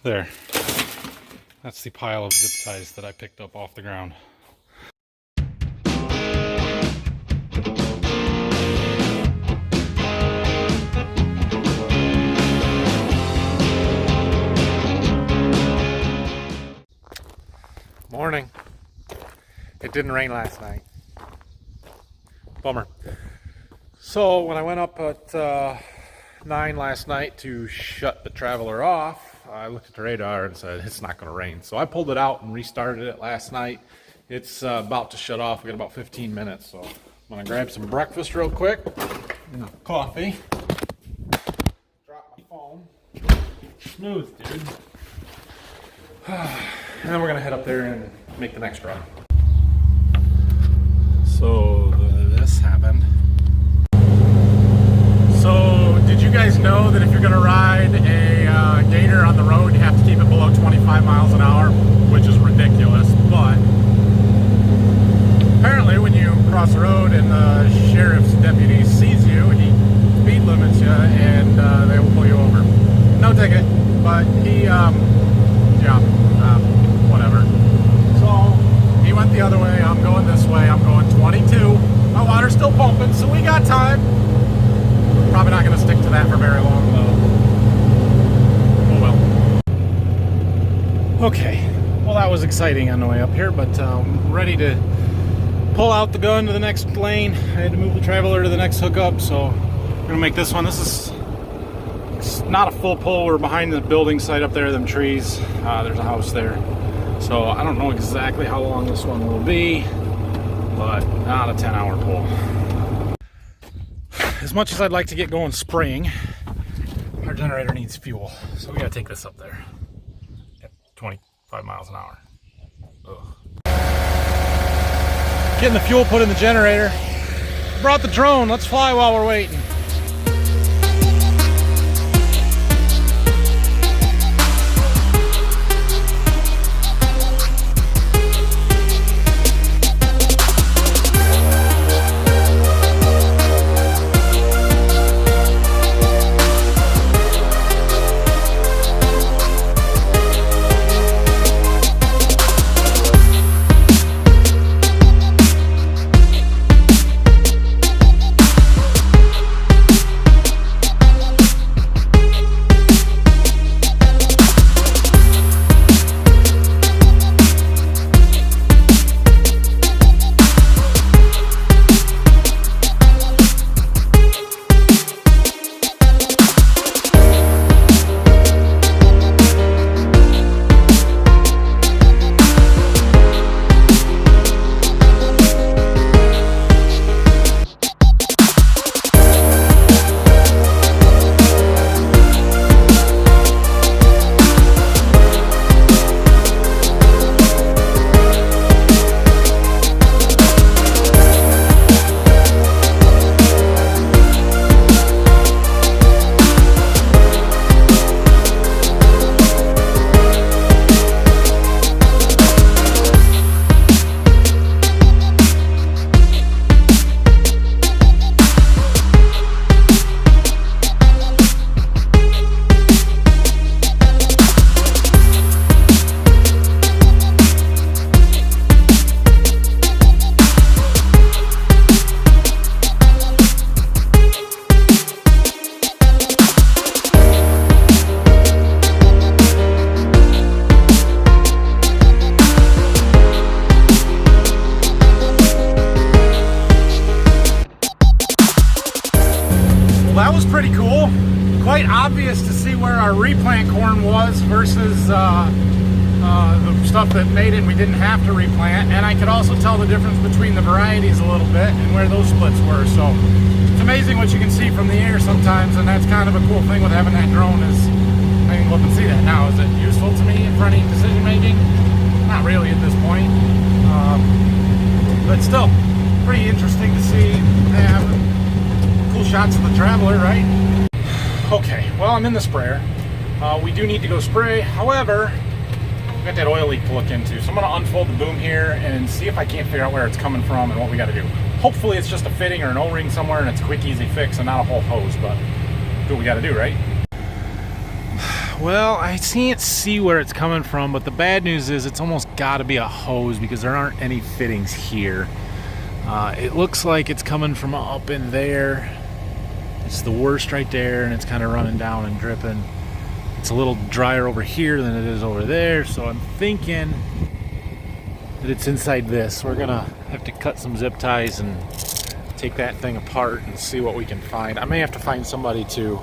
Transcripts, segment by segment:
There. That's the pile of zip ties that I picked up off the ground. Morning. It didn't rain last night. Bummer. So when I went up at 9 last night to shut the Traveler off, I looked at the radar and said it's not going to rain. So I pulled it out and restarted it last night. It's about to shut off. We got about 15 minutes. So I'm going to grab some breakfast real quick and a coffee. Drop my phone. Smooth, dude. And then we're going to head up there and make the next run. So this happened. So did you guys know that if you're going to ride a Gator on the road, you have to keep it below 25 miles an hour, which is ridiculous. But apparently when you cross the road and the sheriff's deputy sees you, he speed limits you and they will pull you over. No ticket, but he, whatever. So he went the other way, I'm going this way, I'm going 22. My water's still pumping, so we got time. Probably not going to stick to that for very long, though. Oh well. Okay, well that was exciting on the way up here, but I'm ready to pull out the gun to the next lane. I had to move the Traveler to the next hookup, so I'm going to make this one. It's not a full pull. We're behind the building site up there, them trees. There's a house there. So I don't know exactly how long this one will be, but not a 10-hour pull. As much as I'd like to get going spraying, our generator needs fuel, so we gotta take this up there at 25 miles an hour. Ugh. Getting the fuel put in the generator. Brought the drone, let's fly while we're waiting. That was pretty cool. Quite obvious to see where our replant corn was versus the stuff that made it we didn't have to replant. And I could also tell the difference between the varieties a little bit and where those splits were. So it's amazing what you can see from the air sometimes, and that's kind of a cool thing with having that drone is I can look and see that now. Is it useful to me for any decision making? Not really at this point. But still, pretty interesting to see. Have cool shots of the Traveler, right? Okay, well, I'm in the sprayer. We do need to go spray. However, we've got that oil leak to look into. So I'm going to unfold the boom here and see if I can't figure out where it's coming from and what we got to do. Hopefully it's just a fitting or an O-ring somewhere and it's a quick, easy fix and not a whole hose, but do what we got to do, right? Well, I can't see where it's coming from, but the bad news is it's almost got to be a hose because there aren't any fittings here. It looks like it's coming from up in there. It's the worst right there, and it's kind of running down and dripping. It's a little drier over here than it is over there, so I'm thinking that it's inside this. We're gonna have to cut some zip ties and take that thing apart and see what we can find. I may have to find somebody to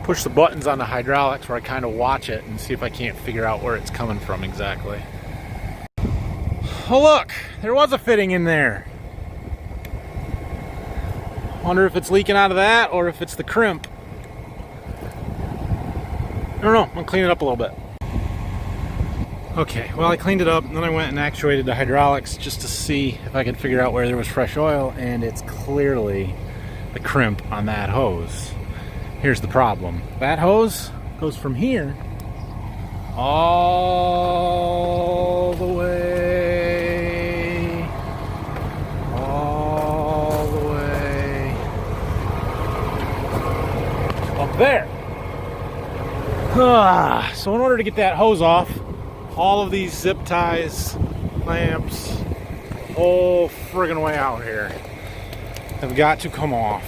push the buttons on the hydraulics where I kind of watch it and see if I can't figure out where it's coming from exactly. Oh look, there was a fitting in there. Wonder if it's leaking out of that or if it's the crimp. I don't know, I'm gonna clean it up a little bit. Okay, well I cleaned it up and then I went and actuated the hydraulics just to see if I could figure out where there was fresh oil, and it's clearly the crimp on that hose. Here's the problem. That hose goes from here all the way up there. So in order to get that hose off, all of these zip ties, clamps, the whole friggin' way out here have got to come off.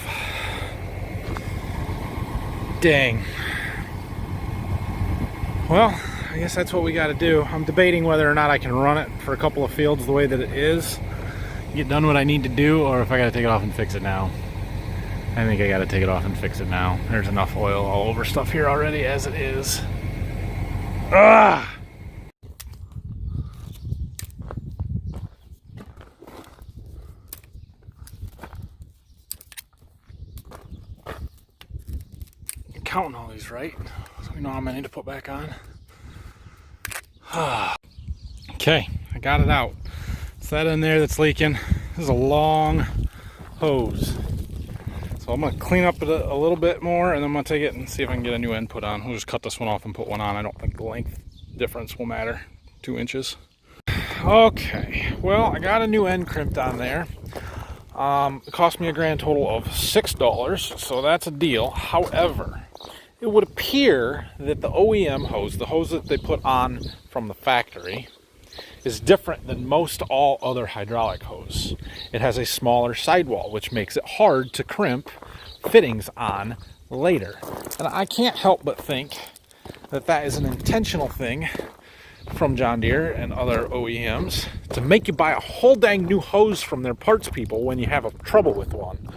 Dang. Well, I guess that's what we got to do. I'm debating whether or not I can run it for a couple of fields the way that it is, get done what I need to do, or if I got to take it off and fix it now. I think I got to take it off and fix it now. There's enough oil all over stuff here already as it is. Ah! I'm counting all these right, so we know how many to put back on. Okay, I got it out. It's that in there that's leaking. This is a long hose. So I'm going to clean up it a little bit more, and then I'm going to take it and see if I can get a new end put on. We'll just cut this one off and put one on. I don't think the length difference will matter. 2 inches. Okay, well, I got a new end crimped on there. It cost me a grand total of $6, so that's a deal. However, it would appear that the OEM hose, the hose that they put on from the factory, is different than most all other hydraulic hose. It has a smaller sidewall, which makes it hard to crimp fittings on later. And I can't help but think that that is an intentional thing from John Deere and other OEMs to make you buy a whole dang new hose from their parts people when you have a trouble with one.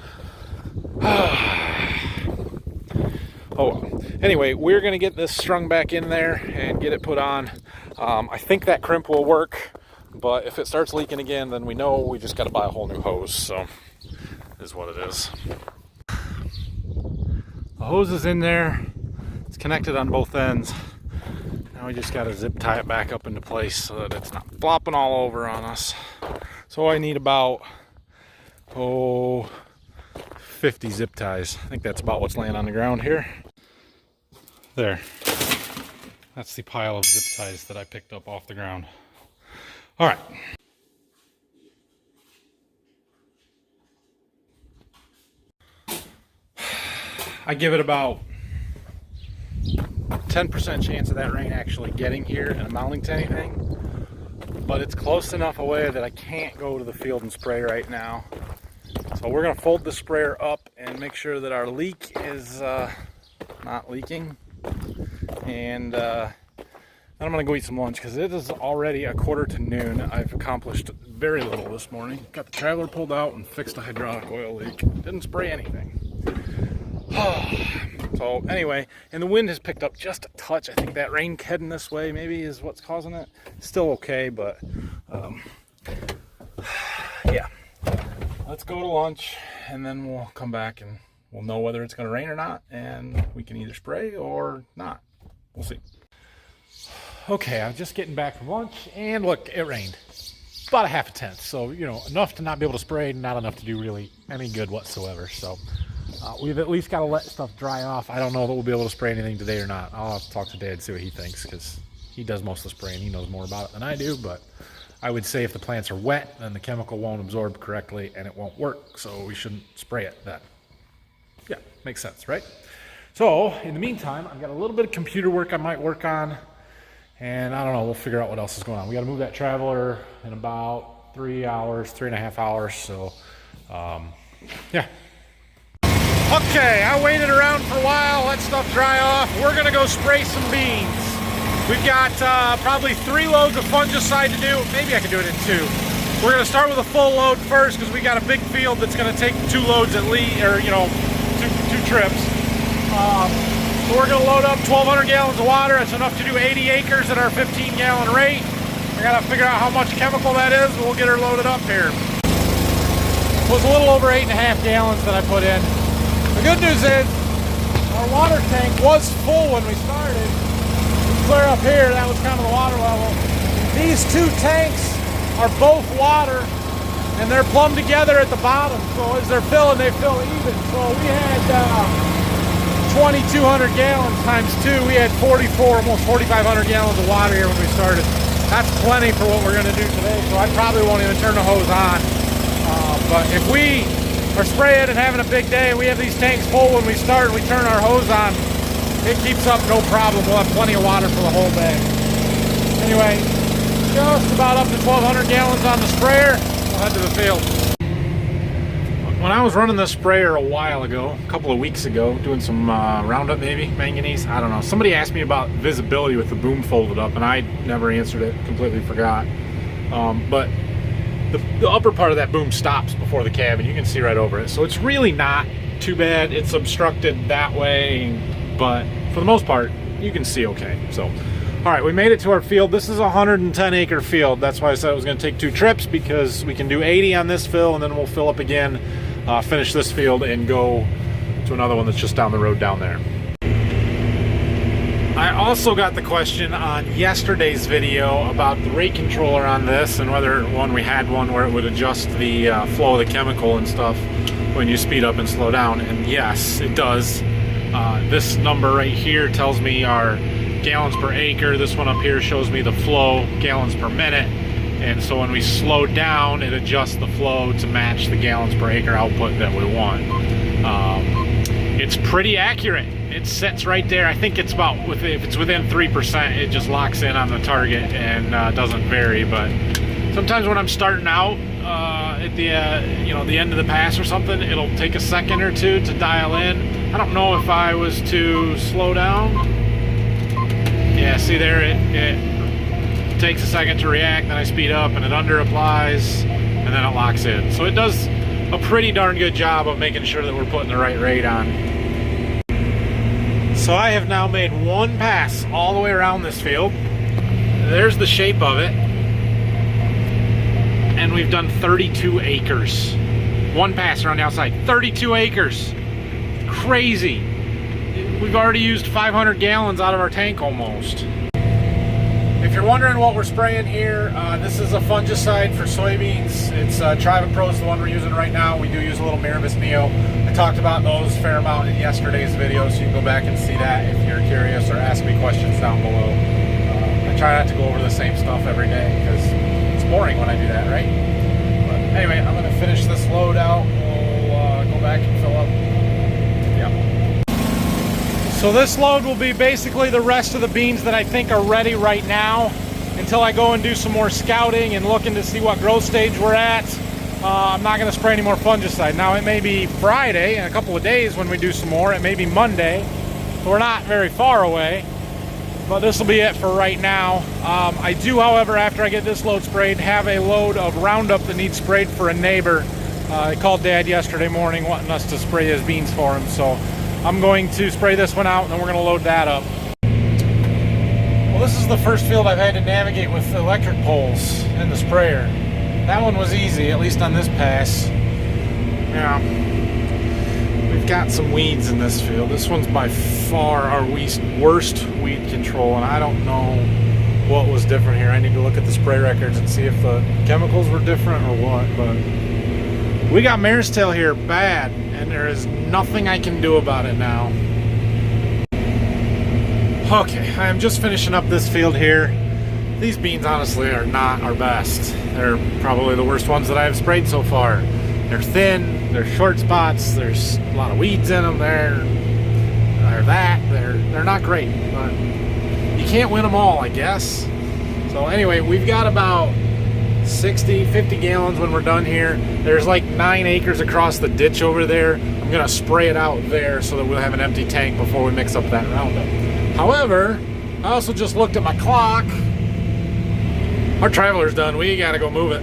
Oh, anyway, we're going to get this strung back in there and get it put on. I think that crimp will work, but if it starts leaking again, then we know we just got to buy a whole new hose, so it is what it is. The hose is in there. It's connected on both ends. Now we just got to zip tie it back up into place so that it's not flopping all over on us. So I need about, 50 zip ties. I think that's about what's laying on the ground here. There. That's the pile of zip ties that I picked up off the ground. All right. I give it about 10% chance of that rain actually getting here and amounting to anything, but it's close enough away that I can't go to the field and spray right now. So we're going to fold the sprayer up and make sure that our leak is not leaking. And then I'm going to go eat some lunch because it is already 1:45 to I've accomplished very little this morning. Got the traveler pulled out and fixed a hydraulic oil leak. Didn't spray anything. So anyway, and the wind has picked up just a touch. I think that rain heading this way maybe is what's causing it. Still okay, but yeah. Let's go to lunch and then we'll come back and we'll know whether it's going to rain or not, and we can either spray or not. We'll see. Okay, I'm just getting back from lunch, and look, it rained. About a half a tenth, so, you know, enough to not be able to spray, not enough to do really any good whatsoever. So we've at least got to let stuff dry off. I don't know that we'll be able to spray anything today or not. I'll have to talk to Dad and see what he thinks, because he does most of the spraying. He knows more about it than I do, but I would say if the plants are wet, then the chemical won't absorb correctly and it won't work, so we shouldn't spray it then. Yeah, makes sense, right? So in the meantime, I've got a little bit of computer work I might work on, and I don't know, we'll figure out what else is going on. We got to move that Traveler in about 3 hours, 3.5 hours. So yeah. Okay, I waited around for a while, let stuff dry off. We're gonna go spray some beans. We've got probably 3 loads of fungicide to do. Maybe I can do it in 2. We're gonna start with a full load first because we got a big field that's gonna take 2 loads at least, or two trips. So we're gonna load up 1,200 gallons of water. It's enough to do 80 acres at our 15-gallon rate. We gotta figure out how much chemical that is, but we'll get her loaded up here. It was a little over 8.5 gallons that I put in. The good news is our water tank was full when we started. Clear up here, that was kind of the water level. These 2 tanks are both water, and they're plumbed together at the bottom. So as they're filling, they fill even. So we had 2,200 gallons times 2. We had 44, almost 4,500 gallons of water here when we started. That's plenty for what we're going to do today. So I probably won't even turn the hose on. But if we are spraying and having a big day, and we have these tanks full when we start and we turn our hose on, it keeps up no problem. We'll have plenty of water for the whole day. Anyway, just about up to 1,200 gallons on the sprayer. We'll head to the field. When I was running this sprayer a while ago, a couple of weeks ago, doing some Roundup maybe, manganese, I don't know. Somebody asked me about visibility with the boom folded up, and I never answered it, completely forgot. But the upper part of that boom stops before the cab, and you can see right over it. So it's really not too bad. It's obstructed that way, but for the most part, you can see okay. So, all right, we made it to our field. This is a 110-acre field. That's why I said it was going to take 2 trips, because we can do 80 on this fill, and then we'll fill up again, finish this field, and go to another one that's just down the road down there. I also got the question on yesterday's video about the rate controller on this, and whether we had one where it would adjust the flow of the chemical and stuff when you speed up and slow down. And yes, it does. This number right here tells me our gallons per acre. This one up here shows me the flow, gallons per minute. And so when we slow down, it adjusts the flow to match the gallons per acre output that we want. It's pretty accurate. It sits right there. I think it's about, if it's within 3%, it just locks in on the target and doesn't vary. But sometimes when I'm starting out at the the end of the pass or something, it'll take a second or 2 to dial in. I don't know if I was to slow down. Yeah, see there, it takes a second to react, then I speed up and it under applies, and then it locks in. So it does a pretty darn good job of making sure that we're putting the right rate on. So I have now made 1 pass all the way around this field. There's the shape of it. And we've done 32 acres. 1 pass around the outside, 32 acres. Crazy. We've already used 500 gallons out of our tank almost. If you're wondering what we're spraying here, this is a fungicide for soybeans. It's Triva Pro is the one we're using right now. We do use a little Mirabis Neo. I talked about those a fair amount in yesterday's video, so you can go back and see that if you're curious, or ask me questions down below. I try not to go over the same stuff every day because it's boring when I do that, right? But anyway, I'm going to finish this load out. We'll go back and fill up. So this load will be basically the rest of the beans that I think are ready right now until I go and do some more scouting and looking to see what growth stage we're at. I'm not going to spray any more fungicide. Now it may be Friday in a couple of days when we do some more. It may be Monday. So we're not very far away, but this will be it for right now. I do, however, after I get this load sprayed, have a load of Roundup that needs sprayed for a neighbor. I called Dad yesterday morning wanting us to spray his beans for him. So I'm going to spray this one out, and then we're going to load that up. Well, this is the first field I've had to navigate with electric poles in the sprayer. That one was easy, at least on this pass. Yeah, we've got some weeds in this field. This one's by far our worst weed control, and I don't know what was different here. I need to look at the spray records and see if the chemicals were different or what, but we got mare's tail here bad, and there is nothing I can do about it now. Okay, I am just finishing up this field here. These beans honestly are not our best. They're probably the worst ones that I have sprayed so far. They're thin, they're short spots, there's a lot of weeds in them there. or that. They're not great, but you can't win them all, I guess. So anyway, we've got about 50 gallons when we're done here. There's like 9 acres across the ditch over there. I'm gonna spray it out there so that we'll have an empty tank before we mix up that Roundup. However, I also just looked at my clock. Our traveler's done. We gotta go move it.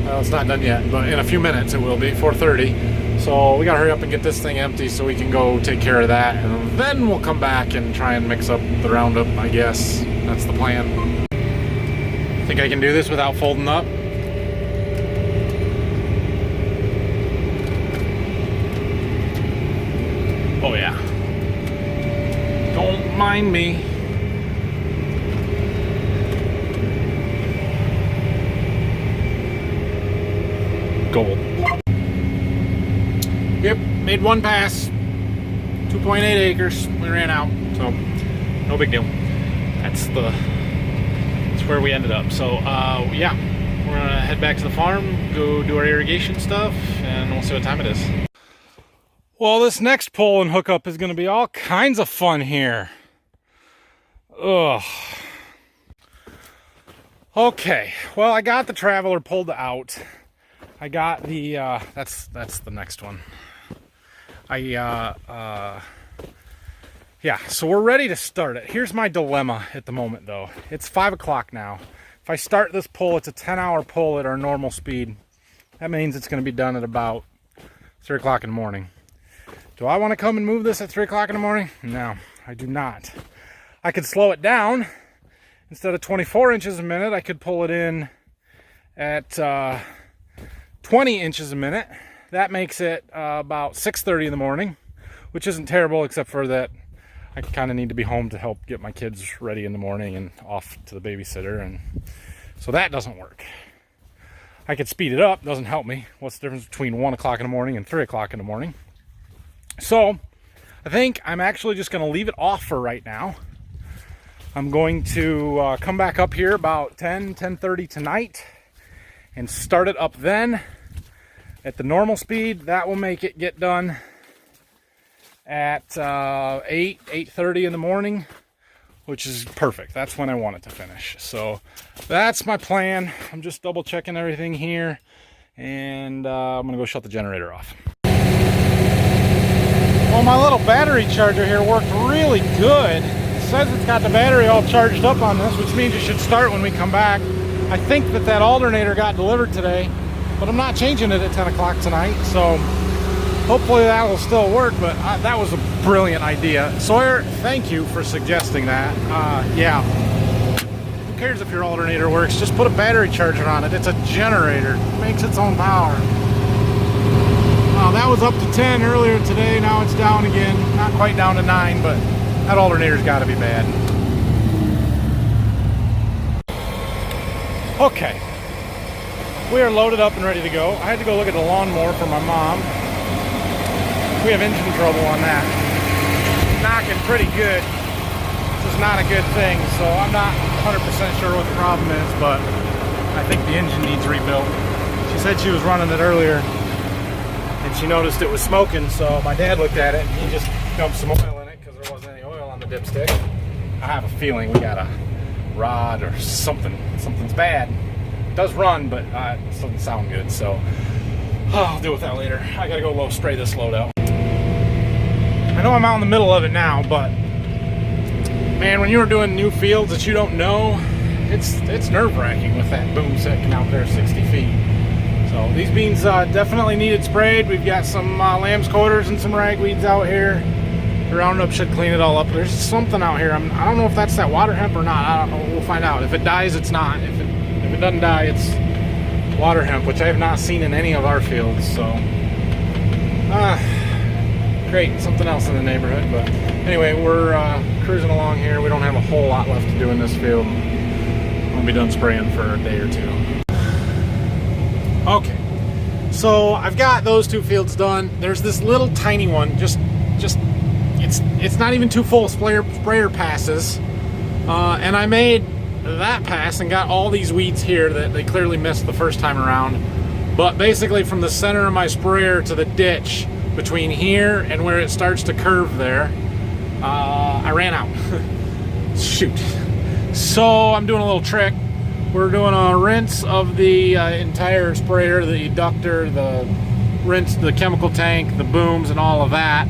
Well, it's not done yet, but in a few minutes it will be, 4:30. So we gotta hurry up and get this thing empty so we can go take care of that, and then we'll come back and try and mix up the Roundup, I guess. That's the plan. Think I can do this without folding up? Oh yeah. Don't mind me. Gold. Yep, made one pass. 2.8 acres. We ran out, so no big deal. That's where we ended up. So yeah, we're gonna head back to the farm, go do our irrigation stuff, and we'll see what time it is. Well, this next pull and hookup is gonna be all kinds of fun here. Ugh. Okay, well, I got the Traveler pulled out. I got the that's the next one. Yeah, so we're ready to start it. Here's my dilemma at the moment, though. It's 5 o'clock now. If I start this pull, it's a 10-hour pull at our normal speed. That means it's going to be done at about 3 o'clock in the morning. Do I want to come and move this at 3 o'clock in the morning? No, I do not. I could slow it down. Instead of 24 inches a minute, I could pull it in at 20 inches a minute. That makes it about 6:30 in the morning, which isn't terrible, except for that I kind of need to be home to help get my kids ready in the morning and off to the babysitter, and so that doesn't work. I could speed it up, doesn't help me. What's the difference between 1 o'clock in the morning and 3 o'clock in the morning? So I think I'm actually just going to leave it off for right now. I'm going to come back up here about 10:30 tonight and start it up then at the normal speed. That will make it get done at 8:30 in the morning, which is perfect. That's when I want it to finish. So that's my plan. I'm just double checking everything here, and I'm gonna go shut the generator off. Well, my little battery charger here worked really good. It says it's got the battery all charged up on this, which means it should start when we come back. I think that alternator got delivered today, but I'm not changing it at 10 o'clock tonight, so hopefully that will still work. But that was a brilliant idea. Sawyer, thank you for suggesting that. Yeah, who cares if your alternator works? Just put a battery charger on it. It's a generator. It makes its own power. That was up to 10 earlier today. Now it's down again. Not quite down to 9, but that alternator's got to be bad. Okay, we are loaded up and ready to go. I had to go look at the lawnmower for my mom. We have engine trouble on that. Knocking pretty good. This is not a good thing, so I'm not 100% sure what the problem is, but I think the engine needs rebuilt. She said she was running it earlier, and she noticed it was smoking, so my dad looked at it, and he just dumped some oil in it because there wasn't any oil on the dipstick. I have a feeling we got a rod or something. Something's bad. It does run, but it doesn't sound good, so I'll deal with that later. I gotta go spray this load out. I know I'm out in the middle of it now, but man, when you're doing new fields that you don't know, it's nerve-wracking with that boom sitting out there 60 feet. So these beans definitely needed sprayed. We've got some lamb's quarters and some ragweeds out here. The Roundup should clean it all up. There's something out here. I don't know if that's that water hemp or not. I don't know. We'll find out. If it dies, it's not. If it doesn't die, it's water hemp, which I have not seen in any of our fields. So great, something else in the neighborhood. But anyway, we're cruising along here. We don't have a whole lot left to do in this field. We'll be done spraying for a day or two. Okay, so I've got those two fields done. There's this little tiny one, just it's not even two full sprayer passes, and I made that pass and got all these weeds here that they clearly missed the first time around. But basically from the center of my sprayer to the ditch between here and where it starts to curve there, I ran out. Shoot. So I'm doing a little trick. We're doing a rinse of the entire sprayer, the ductor, the rinse, the chemical tank, the booms, and all of that.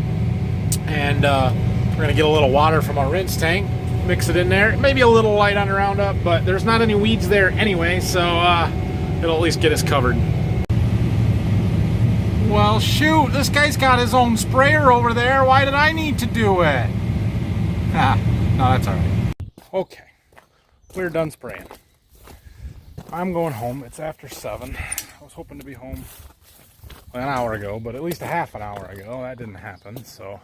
And we're gonna get a little water from our rinse tank, mix it in there. It may be a little light on Roundup, but there's not any weeds there anyway, so it'll at least get us covered. Well, shoot, this guy's got his own sprayer over there. Why did I need to do it? Ah, no, that's all right. Okay, we're done spraying. I'm going home. It's after 7. I was hoping to be home an hour ago, but at least a half an hour ago. That didn't happen, so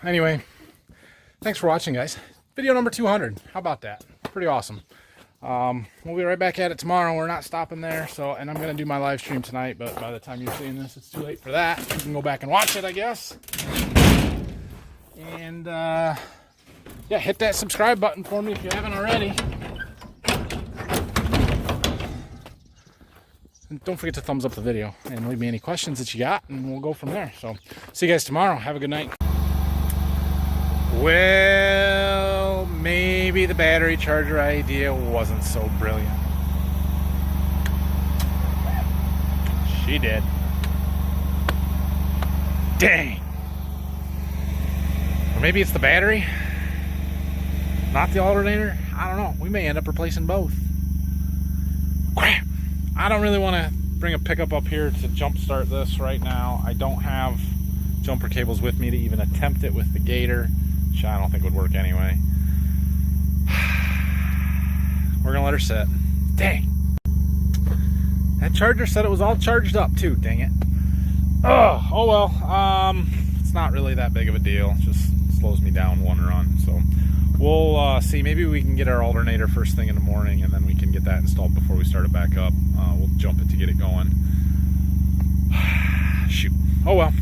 anyway, thanks for watching, guys. Video number 200. How about that? Pretty awesome. We'll be right back at it tomorrow. We're not stopping there, so, and I'm going to do my live stream tonight, but by the time you're seeing this, it's too late for that. You can go back and watch it, I guess. And yeah, hit that subscribe button for me if you haven't already. And don't forget to thumbs up the video and leave me any questions that you got, and we'll go from there. So see you guys tomorrow. Have a good night. Well, maybe the battery charger idea wasn't so brilliant. She did. Dang. Or maybe it's the battery, not the alternator. I don't know. We may end up replacing both. Crap. I don't really want to bring a pickup up here to jump start this right now. I don't have jumper cables with me to even attempt it with the Gator, which I don't think would work anyway. We're gonna let her sit. Dang. That charger said it was all charged up too, dang it. Oh well, it's not really that big of a deal. It just slows me down one run. So we'll see, maybe we can get our alternator first thing in the morning, and then we can get that installed before we start it back up. We'll jump it to get it going. Shoot. Oh well.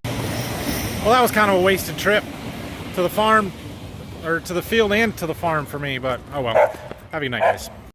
Well, that was kind of a wasted trip to the farm, or to the field and to the farm for me, but oh well. Have a good night, guys.